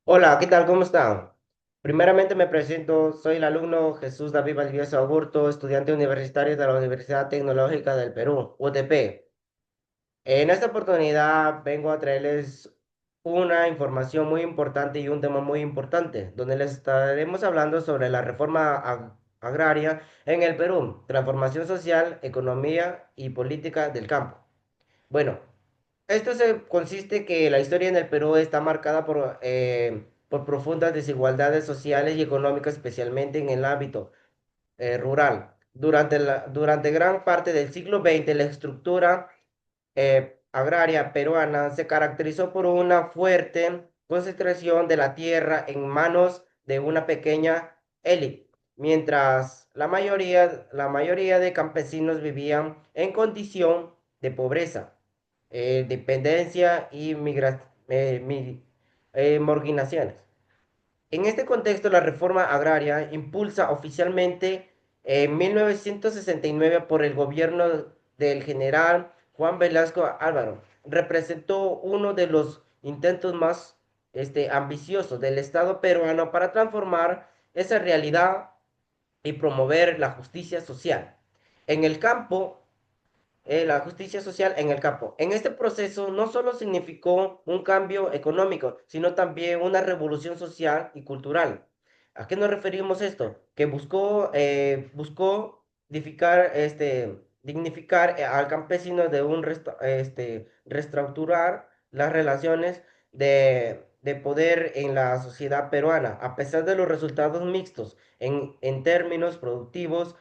Hola, ¿qué tal? ¿Cómo están? Primeramente me presento, soy el alumno Jesús David Valdivieso Aburto, estudiante universitario de la Universidad Tecnológica del Perú, UTP. En esta oportunidad vengo a traerles una información muy importante y un tema muy importante, donde les estaremos hablando sobre la reforma agraria en el Perú, transformación social, economía y política del campo. Bueno, esto consiste que la historia en el Perú está marcada por profundas desigualdades sociales y económicas, especialmente en el ámbito rural. Durante gran parte del siglo XX, la estructura agraria peruana se caracterizó por una fuerte concentración de la tierra en manos de una pequeña élite, mientras la mayoría de campesinos vivían en condición de pobreza, dependencia y marginaciones. En este contexto, la reforma agraria, impulsa oficialmente en 1969 por el gobierno del general Juan Velasco Álvaro, representó uno de los intentos más ambiciosos del Estado peruano para transformar esa realidad y promover la justicia social. En el campo, la justicia social en el campo. En este proceso no solo significó un cambio económico, sino también una revolución social y cultural. ¿A qué nos referimos esto? Que buscó dignificar al campesino de reestructurar las relaciones de poder en la sociedad peruana, a pesar de los resultados mixtos en términos productivos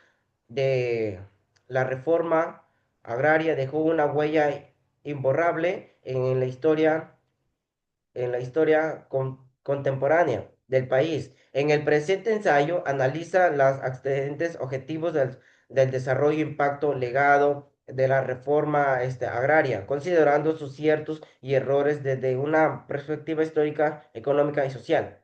de la reforma agraria dejó una huella imborrable en la historia contemporánea del país. En el presente ensayo analiza los antecedentes objetivos del desarrollo, impacto, legado de la reforma agraria, considerando sus ciertos y errores desde una perspectiva histórica, económica y social.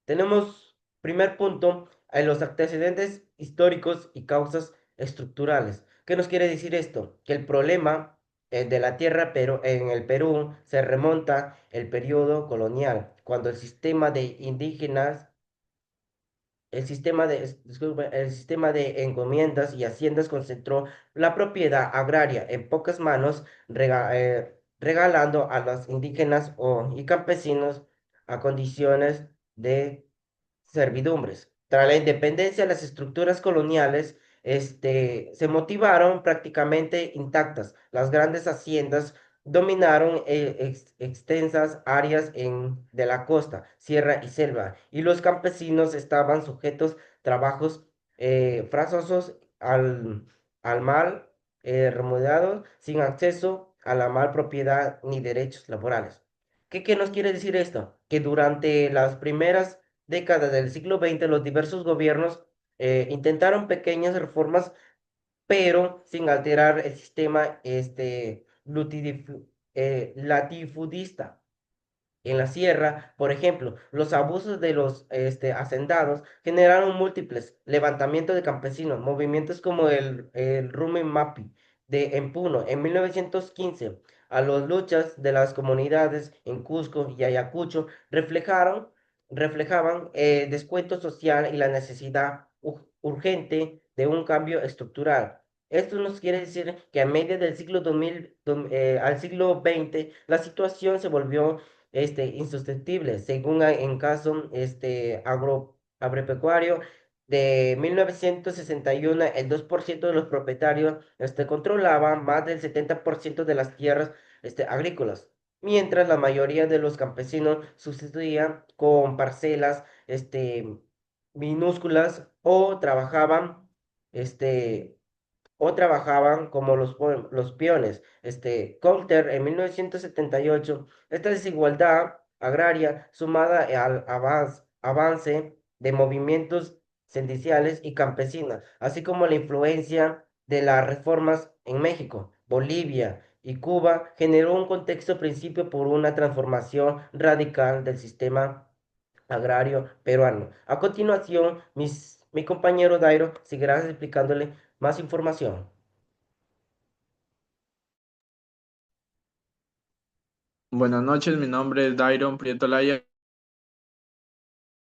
Tenemos, primer punto, en los antecedentes históricos y causas estructurales. ¿Qué nos quiere decir esto? Que el problema de la tierra pero en el Perú se remonta el periodo colonial, cuando el sistema de encomiendas y haciendas concentró la propiedad agraria en pocas manos, regalando a los indígenas y campesinos a condiciones de servidumbres. Tras la independencia, las estructuras coloniales se motivaron prácticamente intactas. Las grandes haciendas dominaron extensas áreas de la costa, sierra y selva, y los campesinos estaban sujetos a trabajos forzosos al mal remunerados, sin acceso a la mal propiedad ni derechos laborales. ¿Qué nos quiere decir esto? Que durante las primeras décadas del siglo XX, los diversos gobiernos intentaron pequeñas reformas, pero sin alterar el sistema latifundista. En la sierra, por ejemplo, los abusos de los hacendados generaron múltiples levantamientos de campesinos, movimientos como el Rumimapi en Puno en 1915, a las luchas de las comunidades en Cusco y Ayacucho reflejaban descuento social y la necesidad urgente de un cambio estructural. Esto nos quiere decir que a medio del siglo 2000, al siglo XX, la situación se volvió insustentable, según en caso agropecuario de 1961, el 2% de los propietarios controlaban más del 70% de las tierras agrícolas, mientras la mayoría de los campesinos sustituían con parcelas minúsculas este, o trabajaban como los peones. Coulter en 1978, esta desigualdad agraria sumada al avance de movimientos sindicales y campesinos, así como la influencia de las reformas en México, Bolivia y Cuba, generó un contexto principio por una transformación radical del sistema agrario peruano. A continuación, mi compañero Dairo seguirá explicándole más información. Buenas noches, mi nombre es Dairon Prieto Laya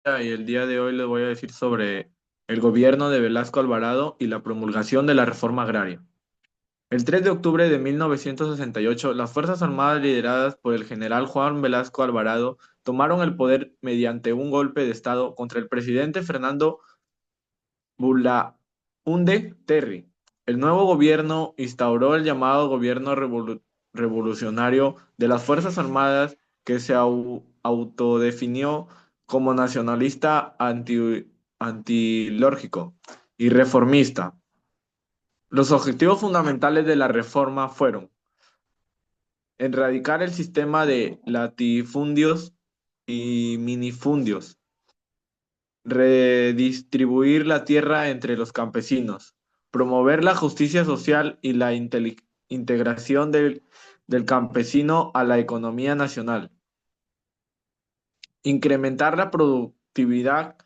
y el día de hoy les voy a decir sobre el gobierno de Velasco Alvarado y la promulgación de la reforma agraria. El 3 de octubre de 1968, las Fuerzas Armadas lideradas por el general Juan Velasco Alvarado tomaron el poder mediante un golpe de Estado contra el presidente Fernando Bulaúnde Terry. El nuevo gobierno instauró el llamado gobierno revolucionario de las Fuerzas Armadas que se autodefinió como nacionalista antilórgico y reformista. Los objetivos fundamentales de la reforma fueron erradicar el sistema de latifundios y minifundios, redistribuir la tierra entre los campesinos, promover la justicia social y la integración del campesino a la economía nacional, incrementar la productividad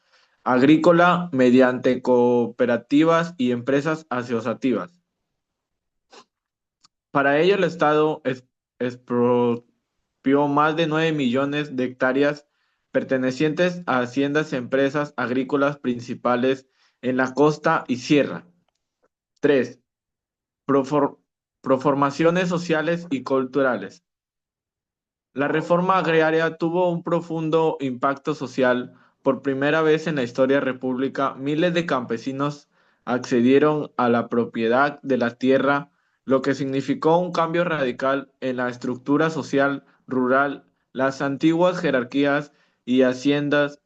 agrícola mediante cooperativas y empresas asociativas. Para ello, el Estado expropió más de 9 millones de hectáreas pertenecientes a haciendas y empresas agrícolas principales en la costa y sierra. 3. Proformaciones sociales y culturales. La reforma agraria tuvo un profundo impacto social. Por primera vez en la historia de la República, miles de campesinos accedieron a la propiedad de la tierra, lo que significó un cambio radical en la estructura social rural. Las antiguas jerarquías y haciendas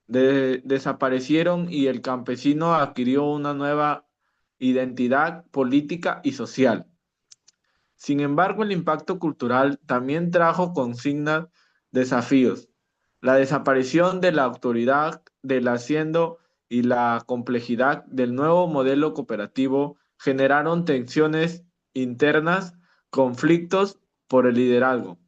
desaparecieron y el campesino adquirió una nueva identidad política y social. Sin embargo, el impacto cultural también trajo consignas, desafíos. La desaparición de la autoridad del haciendo y la complejidad del nuevo modelo cooperativo generaron tensiones internas, conflictos por el liderazgo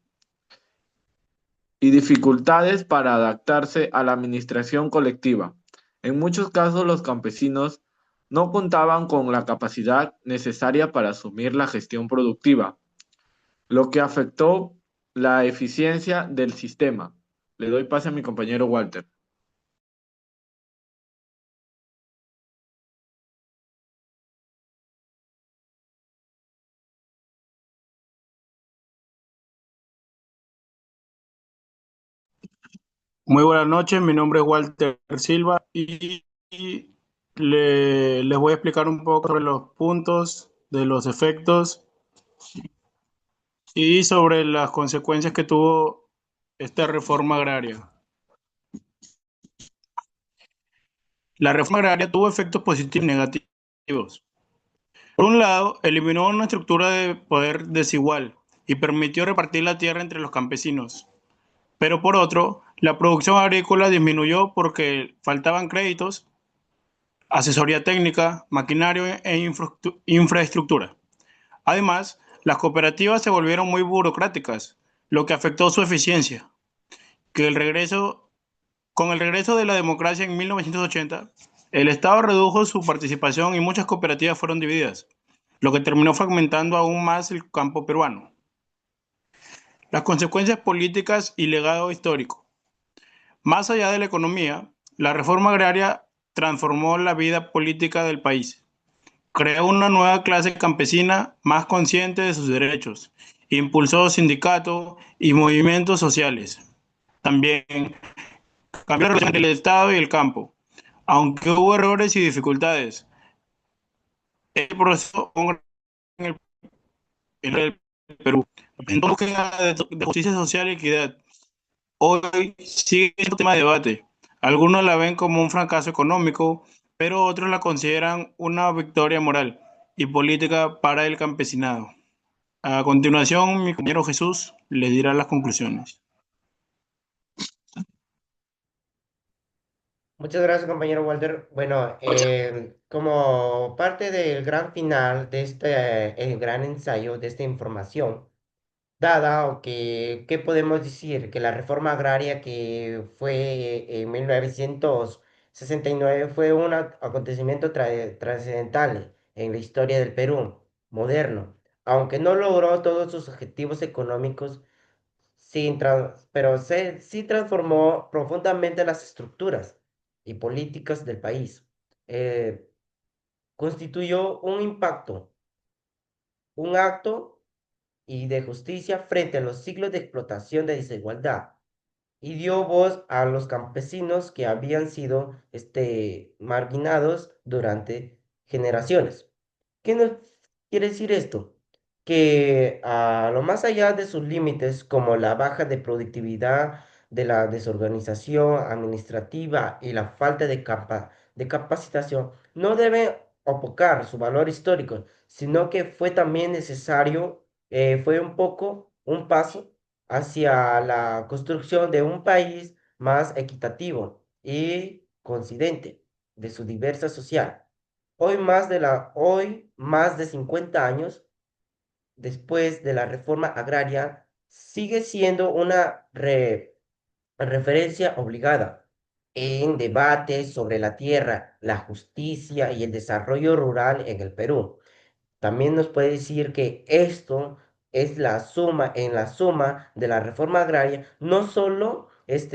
y dificultades para adaptarse a la administración colectiva. En muchos casos, los campesinos no contaban con la capacidad necesaria para asumir la gestión productiva, lo que afectó la eficiencia del sistema. Le doy pase a mi compañero Walter. Muy buenas noches, mi nombre es Walter Silva y les voy a explicar un poco sobre los puntos de los efectos y sobre las consecuencias que tuvo esta reforma agraria. La reforma agraria tuvo efectos positivos y negativos. Por un lado, eliminó una estructura de poder desigual y permitió repartir la tierra entre los campesinos. Pero por otro, la producción agrícola disminuyó porque faltaban créditos, asesoría técnica, maquinario e infraestructura. Además, las cooperativas se volvieron muy burocráticas, lo que afectó su eficiencia. Que el regreso, con el regreso de la democracia en 1980, el Estado redujo su participación y muchas cooperativas fueron divididas, lo que terminó fragmentando aún más el campo peruano. Las consecuencias políticas y legado histórico. Más allá de la economía, la reforma agraria transformó la vida política del país. Creó una nueva clase campesina más consciente de sus derechos. Impulsó sindicatos y movimientos sociales. También cambió la relación entre el Estado y el campo. Aunque hubo errores y dificultades, el proceso en el Perú. En búsqueda de justicia social y equidad. Hoy sigue siendo tema de debate. Algunos la ven como un fracaso económico, pero otros la consideran una victoria moral y política para el campesinado. A continuación, mi compañero Jesús les dirá las conclusiones. Muchas gracias, compañero Walter. Bueno, como parte del gran final de este, el gran ensayo de esta información, dada o que, ¿qué podemos decir? Que la reforma agraria que fue en 1969 fue un acontecimiento trascendental en la historia del Perú moderno. Aunque no logró todos sus objetivos económicos, pero sí transformó profundamente las estructuras y políticas del país. Eh, Constituyó un impacto, un acto y de justicia frente a los siglos de explotación de desigualdad y dio voz a los campesinos que habían sido marginados durante generaciones. ¿Qué nos quiere decir esto? Que a lo más allá de sus límites, como la baja de productividad, de la desorganización administrativa y la falta de capacitación, no debe opocar su valor histórico, sino que fue también necesario, fue un poco un paso hacia la construcción de un país más equitativo y coincidente de su diversidad social. Hoy, más de 50 años después de la reforma agraria, sigue siendo una referencia obligada en debates sobre la tierra, la justicia y el desarrollo rural en el Perú. También nos puede decir que esto es en la suma de la reforma agraria, no solo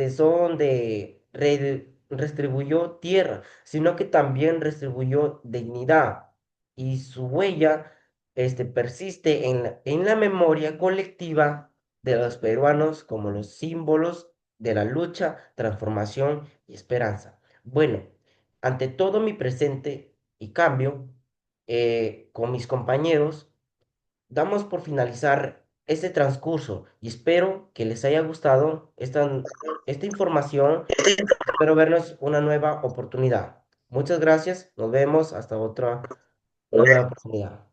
son redistribuyó tierra, sino que también distribuyó dignidad y su huella persiste en la memoria colectiva de los peruanos como los símbolos de la lucha, transformación y esperanza. Bueno, ante todo mi presente y cambio, con mis compañeros, damos por finalizar este transcurso y espero que les haya gustado esta información. Espero vernos una nueva oportunidad. Muchas gracias. Nos vemos hasta una nueva oportunidad.